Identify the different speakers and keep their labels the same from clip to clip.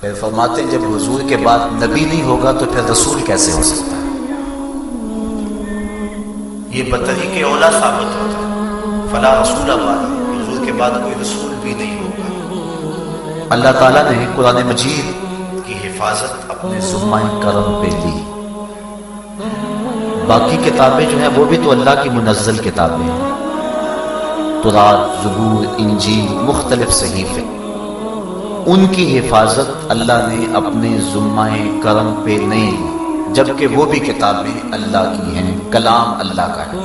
Speaker 1: پھر فرماتے ہیں جب حضور کے بعد نبی نہیں ہوگا تو پھر رسول کیسے ہو سکتا ہے؟ یہ بطریق اولا ثابت ہوتا ہے، فلا رسول بعد، حضور کے بعد کوئی رسول بھی نہیں ہوگا۔ اللہ تعالیٰ نے قرآن مجید کی حفاظت اپنے ذمہ کرم پہ لی۔ باقی کتابیں جو ہیں وہ بھی تو اللہ کی منزل کتابیں ہیں، تورات، زبور، انجیل، مختلف صحیفے، ان کی حفاظت اللہ نے اپنے ذمہ کرم پہ نہیں لی، جبکہ وہ بھی کتابیں اللہ کی ہیں، کلام اللہ کا ہے۔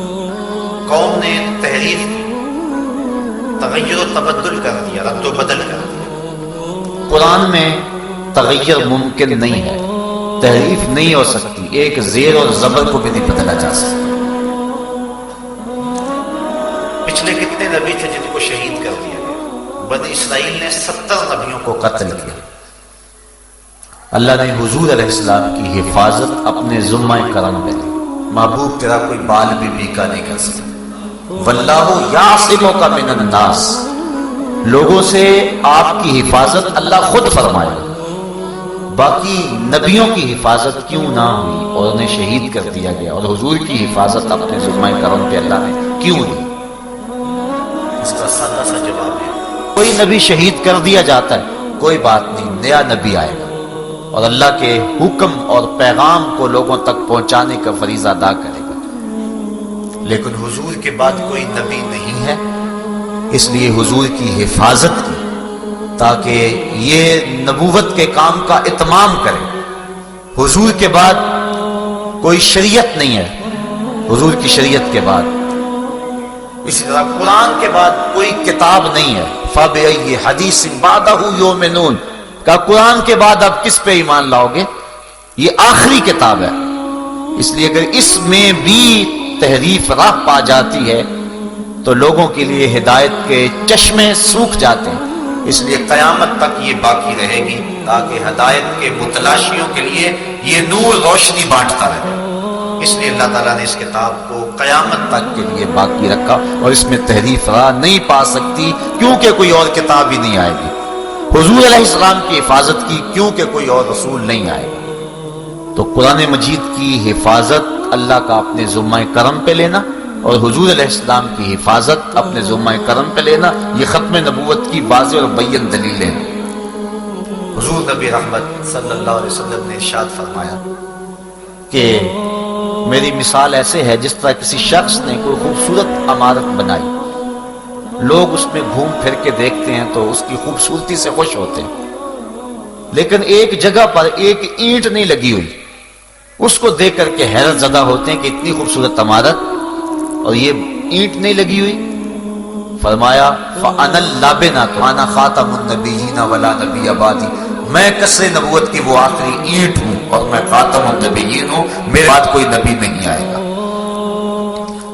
Speaker 1: قوم نے تحریف کی، تغیر و تبدل کر دیا، رد و بدل کر دیا۔ قرآن میں تغیر ممکن نہیں ہے، تحریف نہیں ہو سکتی، ایک زیر اور زبر کو بھی نہیں بدلا جا سکتا۔ پچھلے کتنے نبی تھے جن کو شہید کر دیا گیا؟ بنی اسرائیل نے 70 نبیوں کو قتل کیا۔ اللہ نے حضور علیہ السلام کی حفاظت اپنے ذمہ کرم پہ لی۔ محبوب تیرا کوئی بال بھی بیکا نہیں کر سکتا۔ واللہ یعصمک من الناس، لوگوں سے آپ کی حفاظت اللہ خود فرمائے۔ باقی نبیوں کی حفاظت کیوں نہ ہوئی اور انہیں شہید کر دیا گیا، اور حضور کی حفاظت اپنے ذمہ کرم پہ اللہ نے کیوں لی؟ اس کا سادہ سا جواب ہے، کوئی نبی شہید کر دیا جاتا ہے، کوئی بات نہیں، نیا نبی آئے گا اور اللہ کے حکم اور پیغام کو لوگوں تک پہنچانے کا فریضہ ادا کرے گا۔ لیکن حضور کے بعد کوئی نبی نہیں ہے، اس لیے حضور کی حفاظت کی تاکہ یہ نبوت کے کام کا اتمام کرے۔ حضور کے بعد کوئی شریعت نہیں ہے، حضور کی شریعت کے بعد، اسی طرح قرآن کے بعد کوئی کتاب نہیں ہے۔ فَبِأَيِّ حَدِيثٍ بَعْدَهُ يُؤْمِنُونَ، کہ قرآن کے بعد اب کس پہ ایمان لاؤ گے؟ یہ آخری کتاب ہے، اس لیے اگر اس میں بھی تحریف راہ پا جاتی ہے تو لوگوں کے لیے ہدایت کے چشمے سوکھ جاتے ہیں، اس لیے قیامت تک یہ باقی رہے گی تاکہ ہدایت کے متلاشیوں کے لیے یہ نور روشنی بانٹتا رہے۔ اس لیے اللہ تعالیٰ نے اس کتاب کو قیامت تک کے لیے باقی رکھا، اور اس میں تحریف راہ نہیں پا سکتی کیونکہ کوئی اور کتاب ہی نہیں آئے گی۔ حضور علیہ السلام کی حفاظت کی کیونکہ کوئی اور رسول نہیں آئے گا۔ تو قرآن مجید کی حفاظت اللہ کا اپنے ذمہ کرم پہ لینا اور حضور علیہ السلام کی حفاظت اپنے ذمہ کرم پہ لینا، یہ ختم نبوت کی واضح اور بین دلیل ہے۔ حضور نبی رحمت صلی اللہ علیہ وسلم نے ارشاد فرمایا کہ میری مثال ایسے ہے جس طرح کسی شخص نے کوئی خوبصورت عمارت بنائی، لوگ اس میں گھوم پھر کے دیکھتے ہیں تو اس کی خوبصورتی سے خوش ہوتے ہیں، لیکن ایک جگہ پر ایک اینٹ نہیں لگی ہوئی، اس کو دیکھ کر کے حیرت زدہ ہوتے ہیں کہ اتنی خوبصورت عمارت اور یہ اینٹ نہیں لگی ہوئی۔ فرمایا فَأَنَا اللَّبِنَةُ أَنَا خَاتَمُ النَّبِيِّينَ وَلَا نَبِيَّ بَعْدِي، میں قصر نبوت کی وہ آخری اینٹ ہوں اور میں خاتم النبیین ہوں، میرے بعد کوئی نبی نہیں آئے گا۔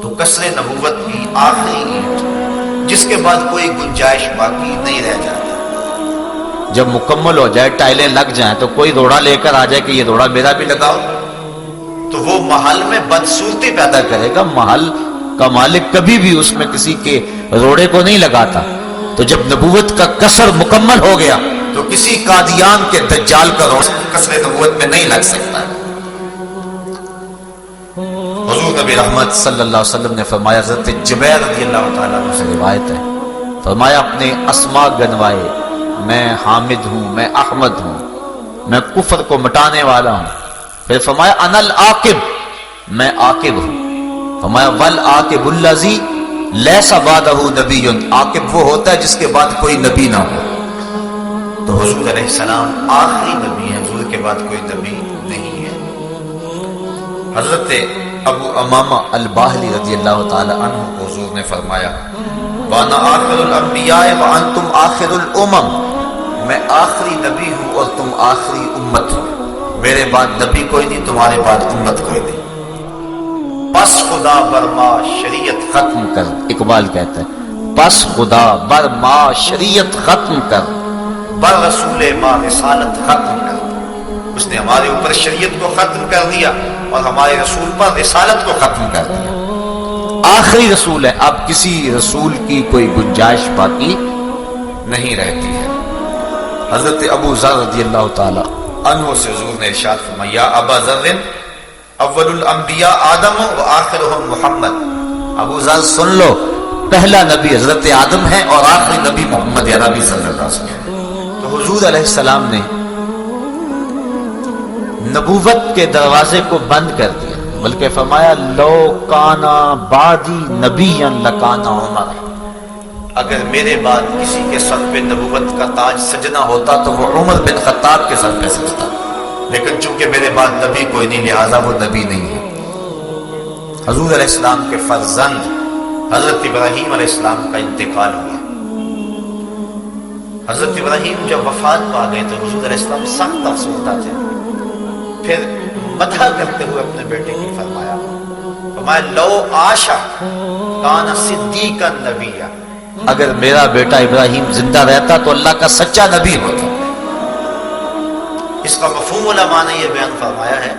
Speaker 1: تو قصر نبوت کی آخری اینٹ جس کے بعد کوئی گنجائش باقی نہیں رہ جاتی، جب مکمل ہو جائے، ٹائلیں لگ جائیں تو کوئی روڑا لے کر آ جائے کہ یہ روڑا میرا بھی لگاؤ، تو وہ محل میں بدصورتی پیدا کرے گا۔ محل کا مالک کبھی بھی اس میں کسی کے روڑے کو نہیں لگاتا۔ تو جب نبوت کا قصر مکمل ہو گیا تو کسی قادیان کے دجال کا روڑا قصر نبوت میں نہیں لگ سکتا۔ حضور نبی رحمت صلی اللہ علیہ وسلم نے فرمایا، حضرت جبیر رضی اللہ تعالیٰ عنہ سے روایت ہے، فرمایا اپنے اسماء گنوائے، میں حامد ہوں، میں احمد ہوں، میں کفر کو مٹانے والا ہوں۔ پھر فرمایا انا العاقب، میں عاقب ہوں۔ فرمایا والعاقب الذی لیس بعدہ نبی، عاقب وہ ہوتا ہے جس کے بعد کوئی نبی نہ ہو۔ تو حضور علیہ السلام آخری نبی ہے، حضور کے بعد کوئی نبی نہیں ہے۔ حضرت ابو امامہ الباہلی رضی اللہ تعالی عنہ کو حضور نے فرمایا وانا آخر الانبیاء وانتم آخر الامم، میں آخری نبی ہوں اور تم آخری امت ہو، میرے بعد نبی کوئی نہیں، تمہارے بعد امت کوئی نہیں۔ پس خدا برما شریعت ختم کر، اقبال کہتا ہے پس خدا برما شریعت ختم کر، بر رسول ما رسالت ختم کر۔ اس نے ہمارے اوپر شریعت کو ختم کر دیا اور ہمارے رسول پر رسالت کو ختم کر دیا۔ آخری رسول ہے، اب کسی رسول کی کوئی گنجائش باقی نہیں رہتی ہے۔ حضرت ابو ذر رضی اللہ تعالی عنہ سے حضور نے ارشاد فرمایا یا ابا ذر اول الانبیاء آدم و آخرهم محمد، ابو ذر سن لو، پہلا نبی حضرت آدم ہے اور آخری نبی محمد عربی صلی اللہ علیہ وسلم۔ تو حضور علیہ السلام نے نبوت کے دروازے کو بند کر دیا، بلکہ فرمایا لو کانا بعدی نبیا لکانا عمر، اگر میرے بعد کسی کے سر پہ نبوت کا تاج سجنا ہوتا تو وہ عمر بن خطاب کے سر پہ سجتا، لیکن چونکہ میرے بعد نبی کوئی نہیں لہذا وہ نبی نہیں ہے۔ حضور علیہ السلام کے فرزند حضرت ابراہیم علیہ السلام کا انتقال ہوا۔ حضرت ابراہیم جب وفات پا گئے تو حضور علیہ السلام سخت افسردہ تھے، پھر مدح کرتے ہوئے اپنے بیٹے کی فرمایا لو عاشا کان صدیقا نبیا، اگر میرا بیٹا ابراہیم زندہ رہتا تو اللہ کا سچا نبی ہوتا۔ اس کا مفہوم علماء نے یہ بیان فرمایا ہے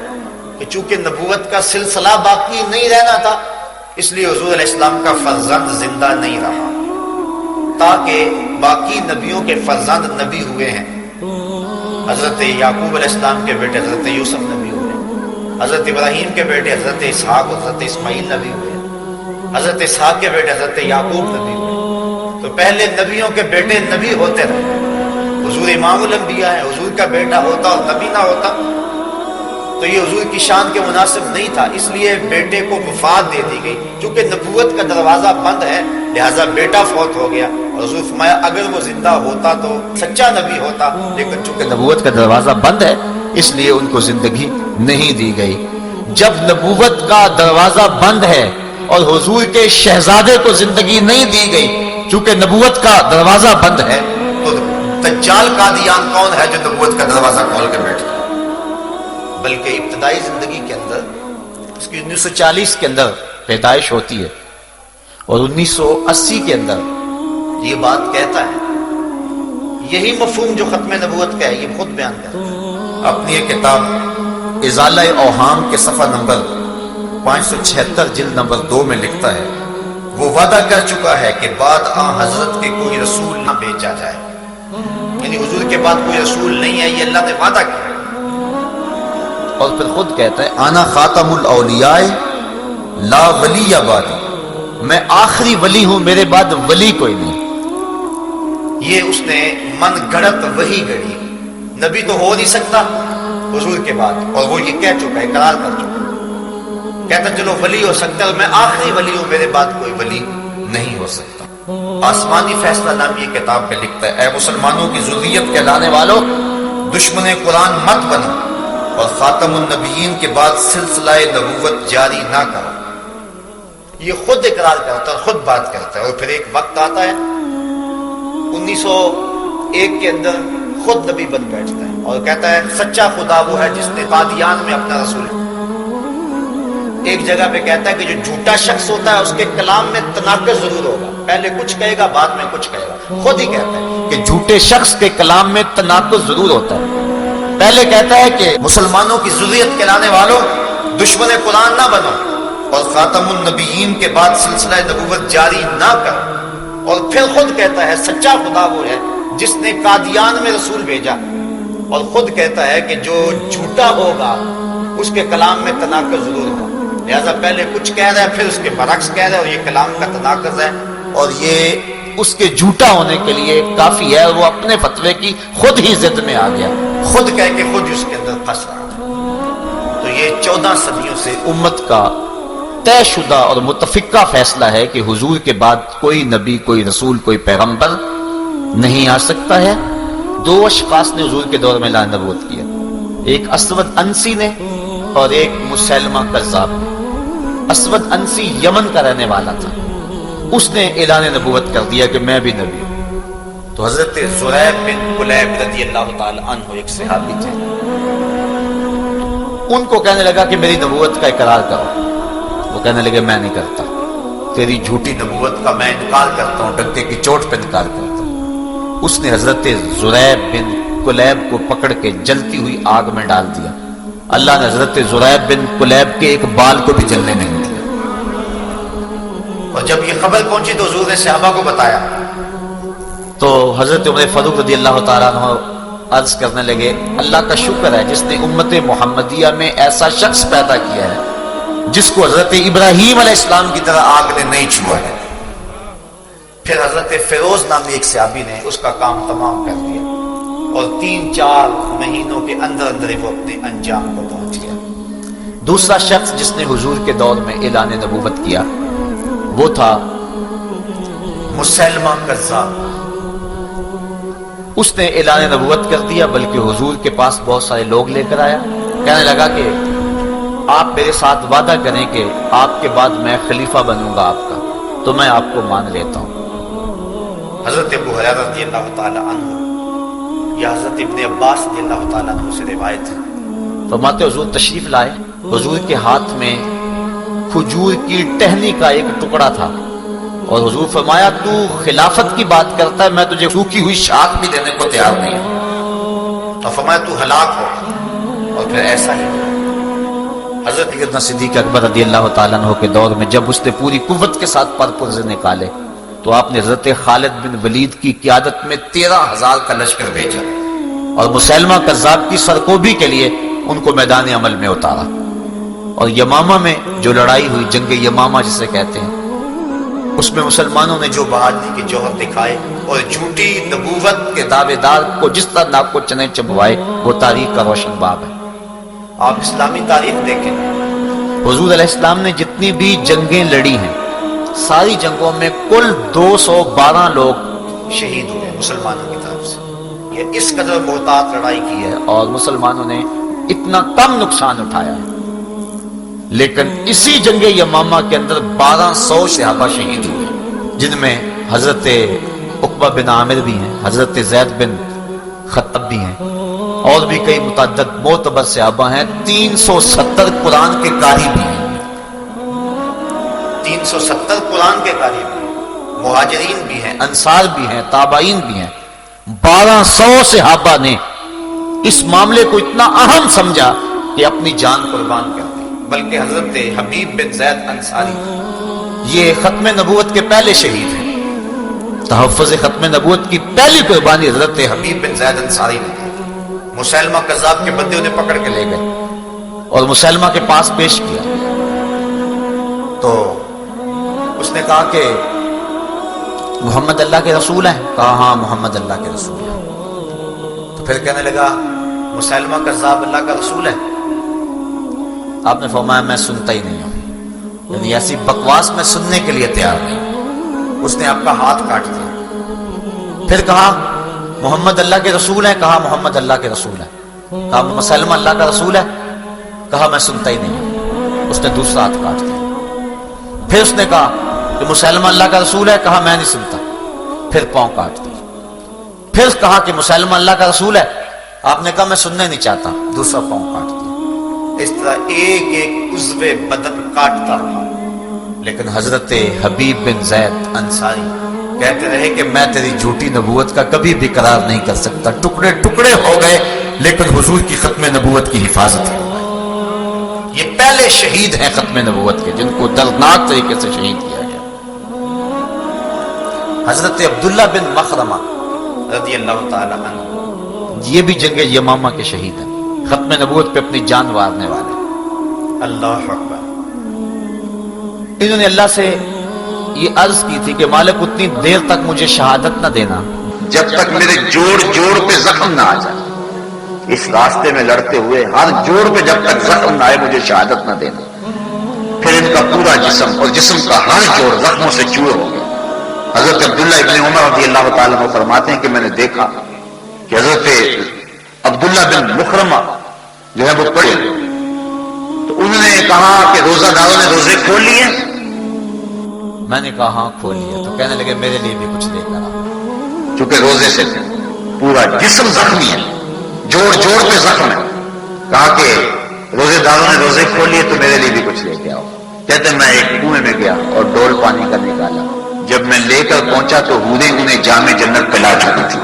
Speaker 1: کہ چونکہ نبوت کا سلسلہ باقی نہیں رہنا تھا اس لیے حضور علیہ السلام کا فرزند زندہ نہیں رہا، تاکہ باقی نبیوں کے فرزند نبی ہوئے ہیں۔ حضرت یعقوب علیہ السلام کے بیٹے حضرت یوسف نبی ہوئے، حضرت ابراہیم کے بیٹے حضرت اسحاق اور حضرت اسماعیل نبی ہوئے، حضرت اسحاق کے بیٹے حضرت یعقوب نبی ہوئے۔ تو پہلے نبیوں کے بیٹے نبی ہوتے رہے، حضور امام الانبیاء ہے، حضور کا بیٹا ہوتا اور نبی نہ ہوتا تو یہ حضور کی شان کے مناسب نہیں تھا، اس لیے بیٹے کو وفات دے دی گئی۔ چونکہ نبوت کا دروازہ بند ہے لہذا بیٹا فوت ہو گیا، اور حضور فرمایا اگر وہ زندہ ہوتا تو سچا نبی ہوتا، لیکن چونکہ نبوت کا دروازہ بند ہے اس لیے ان کو زندگی نہیں دی گئی۔ جب نبوت کا دروازہ بند ہے اور حضور کے شہزادے کو زندگی نہیں دی گئی چونکہ نبوت کا دروازہ بند ہے، تو دجال قادیان کون ہے جو نبوت کا دروازہ کھول کے بیٹھا؟ بلکہ ابتدائی زندگی کے اندر اس کی 1940 کے اندر پیدائش ہوتی ہے اور 1980 کے اندر یہ بات کہتا ہے، یہی مفہوم جو ختم نبوت کا ہے یہ خود بیان کرتا ہے اپنی یہ کتاب ازالہ اوہام کے صفحہ نمبر 576 جلد نمبر 2 میں لکھتا ہے وہ وعدہ کر چکا ہے کہ بعد آن حضرت کے کوئی رسول نہ بھیجا جائے، یعنی حضور کے بعد کوئی رسول نہیں ہے، یہ اللہ نے وعدہ کیا۔ اور پھر خود کہتا ہے آنا خاتم الاولیاء لا ولی بعدی، میں آخری ولی ہوں، میرے بعد ولی کوئی نہیں۔ یہ اس نے من گھڑت وہی گھڑی، نبی تو ہو نہیں سکتا حضور کے بعد، اور وہ یہ کہہ چکا ہے، اقرار کر چکا ہے، کہتا چلو ولی ہو سکتا ہے اور میں آخری ولی ہوں، میرے بعد کوئی ولی نہیں ہو سکتا۔ آسمانی فیصلہ نامی یہ کتاب پہ لکھتا ہے اے مسلمانوں کی ذریت کہلانے والوں، دشمن قرآن مت بنو اور خاتم النبیین کے بعد سلسلہ نبوت جاری نہ کرو۔ یہ خود اقرار کرتا ہے، خود بات کرتا ہے، اور پھر ایک وقت آتا ہے 1901 کے اندر خود نبی بن بیٹھتا ہے اور کہتا ہے سچا خدا وہ ہے جس نے قادیان میں اپنا رسول۔ ایک جگہ پہ کہتا ہے کہ جو جھوٹا شخص ہوتا ہے اس کے کلام میں تناقض ضرور ہوگا، پہلے کچھ کہے گا بعد میں کچھ کہے گا، خود ہی کہتا ہے کہ جھوٹے شخص کے کلام میں تناقض ضرور ہوتا ہے۔ پہلے کہتا ہے کہ مسلمانوں کی ذریت کہلانے والوں، دشمن قرآن نہ بنو اور خاتم النبیین کے بعد سلسلہ نبوت جاری نہ کرو، اور پھر خود کہتا ہے سچا خدا وہ ہے جس نے قادیان میں رسول بھیجا، اور خود کہتا ہے کہ جو جھوٹا ہوگا اس کے کلام میں تناقض ضرور ہوگا، لہذا پہلے کچھ کہہ رہا ہے پھر اس کے برعکس کہہ رہا ہے، اور یہ کلام کا تناقض ہے، اور یہ اس کے جھوٹا ہونے کے لیے کافی ہے، وہ اپنے فتوے کی خود ہی ضد میں آ گیا، خود کہہ کے خود اس کے اندر پھنس رہا ہے۔ تو یہ 14 صدیوں سے امت کا طے شدہ اور متفقہ فیصلہ ہے کہ حضور کے بعد کوئی نبی، کوئی رسول، کوئی پیغمبر نہیں آ سکتا ہے۔ 2 اشخاص نے حضور کے دور میں اعلان نبوت کیا، ایک اسود انسی نے اور ایک مسلمہ کذاب نے۔ اسود انسی یمن کا رہنے والا تھا، اس نے اعلان نبوت کر دیا کہ میں بھی نبی ہوں۔ تو حضرت زریب بن کلیب رضی اللہ تعالی عنہ ایک صحابی تھے، ان کو کہنے لگا کہ میری نبوت کا اقرار کرو، وہ کہنے لگے میں نہیں کرتا، تیری جھوٹی نبوت کا میں انکار کرتا ہوں، ڈنکے کی چوٹ پہ انکار کرتا ہوں۔ اس نے حضرت زریب بن کلیب کو پکڑ کے جلتی ہوئی آگ میں ڈال دیا۔ اللہ نے حضرت زریب بن کلیب کے ایک بال کو بھی جلنے نہیں دیا، اور جب یہ خبر پہنچی تو حضور نے صحابہ کو بتایا، تو حضرت عمر فاروق رضی اللہ تعالیٰ عنہ عرض کرنے لگے اللہ کا شکر ہے جس نے امت محمدیہ میں ایسا شخص پیدا کیا ہے جس کو حضرت ابراہیم علیہ السلام کی طرح آگ نے نہیں چھوا ہے۔ پھر حضرت فیروز نامی ایک صحابی نے اس کا کام تمام کر دیا اور 3-4 مہینوں کے اندر اندر وہ اپنے انجام کو پہنچ گیا۔ دوسرا شخص جس نے حضور کے دور میں اعلان نبوت کیا وہ تھا مسیلمہ کذاب۔ اس نے اعلان نبوت کر دیا، بلکہ حضور کے پاس بہت سارے لوگ لے کر آیا، کہنے لگا کہ آپ میرے ساتھ وعدہ کریں کہ آپ کے بعد میں خلیفہ بنوں گا آپ کا، تو میں آپ کو مان لیتا ہوں۔ حضرت ابو ہریرہ رضی اللہ تعالی عنہ یا حضرت ابن عباس رضی اللہ تعالی عنہ سے روایت ہے، فرماتے حضور تشریف لائے، حضور کے ہاتھ میں کھجور کی ٹہنی کا ایک ٹکڑا تھا، اور حضور فرمایا تو خلافت کی بات کرتا ہے، میں تجھے سوکھی ہوئی شاخ بھی دینے کو تیار نہیں ہوں، تو فرمایا تو ہلاک ہو، اور پھر ایسا ہی حضرت سیدنا صدیق اکبر رضی اللہ تعالیٰ عنہ کے دور میں جب اس نے پوری قوت کے ساتھ پر پرزے نکالے تو آپ نے حضرت خالد بن ولید کی قیادت میں 13,000 کا لشکر بھیجا اور مسیلمہ کذاب کی سرکوبی کے لیے ان کو میدان عمل میں اتارا، اور یمامہ میں جو لڑائی ہوئی، جنگ یمامہ جسے کہتے ہیں، اس میں مسلمانوں نے جو بہادری کے جوہر دکھائے اور جھوٹی نبوت کے دعوے دار کو جس طرح ناک کو چنے چبوائے، وہ تاریخ کا روشن باب ہے۔ آپ اسلامی تاریخ دیکھیں، حضور علیہ السلام نے جتنی بھی جنگیں لڑی ہیں ساری جنگوں میں کل 212 لوگ شہید ہوئے مسلمانوں کی طرف سے۔ یہ اس قدر محتاط لڑائی کی ہے اور مسلمانوں نے اتنا کم نقصان اٹھایا ہے، لیکن اسی جنگ یمامہ کے اندر 1200 صحابہ شہید ہوئے، جن میں حضرت عقبہ بن عامر بھی ہیں، حضرت زید بن خطب بھی ہیں، اور بھی کئی متعدد معتبر صحابہ ہیں۔ 370 قرآن کے قاری بھی ہیں، 370 قرآن کے قاری بھی ہیں، مہاجرین بھی ہیں، انصار بھی ہیں، تابعین بھی ہیں۔ 1200 صحابہ نے اس معاملے کو اتنا اہم سمجھا کہ اپنی جان قربان کر دی، بلکہ حضرت حبیب بن زید انصاری یہ ختم نبوت کے پہلے شہید ہیں۔ تحفظ ختم نبوت کی پہلی قربانی حضرت حبیب بن زید انصاری نے دی۔ مسیلمہ کذاب کے بندے انہیں پکڑ کے لے گئے اور مسیلمہ کے پاس پیش کیا، تو اس نے کہا کہ محمد اللہ کے رسول ہیں؟ کہا ہاں محمد اللہ کے رسول ہیں۔ تو پھر کہنے لگا مسیلمہ کذاب اللہ کا رسول ہے؟ آپ نے فرمایا میں سنتا ہی نہیں ہوں، یعنی ایسی بکواس میں سننے کے لیے تیار نہیں۔ اس نے آپ کا ہاتھ کاٹ دیا۔ پھر کہا محمد اللہ کے رسول ہیں؟ کہا محمد اللہ کے رسول ہیں۔ کہا مسیلمہ اللہ کا رسول ہے؟ کہا میں سنتا ہی نہیں ہوں۔ اس نے دوسرا ہاتھ کاٹ دیا۔ پھر اس نے کہا کہ مسیلمہ اللہ کا رسول ہے؟ کہا میں نہیں سنتا۔ پھر پاؤں کاٹ دیا۔ پھر کہا کہ مسیلمہ اللہ کا رسول ہے؟ آپ نے کہا میں سننا نہیں چاہتا۔ دوسرا پاؤں کاٹ دیا۔ اس طرح ایک ایک عضو بدن کاٹتا رہا، لیکن حضرت حبیب بن زید انصاری کہتے رہے کہ میں تیری جھوٹی نبوت کا کبھی بھی قرار نہیں کر سکتا۔ ٹکڑے ٹکڑے ہو گئے، لیکن حضور کی ختم نبوت کی حفاظت ہے۔ یہ پہلے شہید ہیں ختم نبوت کے، جن کو دردناک طریقے سے شہید کیا گیا۔ حضرت عبداللہ بن مخرمہ رضی اللہ تعالی عنہ یہ بھی جنگ یمامہ کے شہید ہیں، ختم نبوت پہ اپنی جان وارنے والے۔ اللہ اکبر۔ انہوں نے اللہ سے یہ عرض کی تھی کہ مالک اتنی دیر تک مجھے شہادت نہ دینا
Speaker 2: جب تک میرے جوڑ جوڑ پہ زخم نہ آ جائے۔ اس راستے میں لڑتے ہوئے ہر جوڑ پہ جب تک زخم نہ آئے مجھے شہادت نہ دینا۔ پھر ان کا پورا جسم اور جسم کا ہر جوڑ زخموں سے چوئے ہو گیا۔ حضرت عبداللہ ابن عمر رضی اللہ تعالیٰ عنہ فرماتے ہیں کہ میں نے دیکھا کہ حضرت عبداللہ بن مخرمہ جو ہے وہ پڑے، تو انہوں نے کہا کہ روزہ داروں نے روزے کھول لیے؟
Speaker 1: میں نے کہا ہاں کھول لیا۔ تو کہنے لگے میرے لیے بھی کچھ لے کر آ۔
Speaker 2: چونکہ روزے سے پورا جسم زخمی ہے، جوڑ جوڑ پہ زخم ہے، کہا کہ روزے داروں نے روزے کھول لیے تو میرے لیے بھی کچھ لے کے آؤ۔ کہتے میں ایک کنویں میں گیا اور ڈول پانی کا نکالا، جب میں لے کر پہنچا تو حوریں انہیں جام جنت پلا چکی تھی۔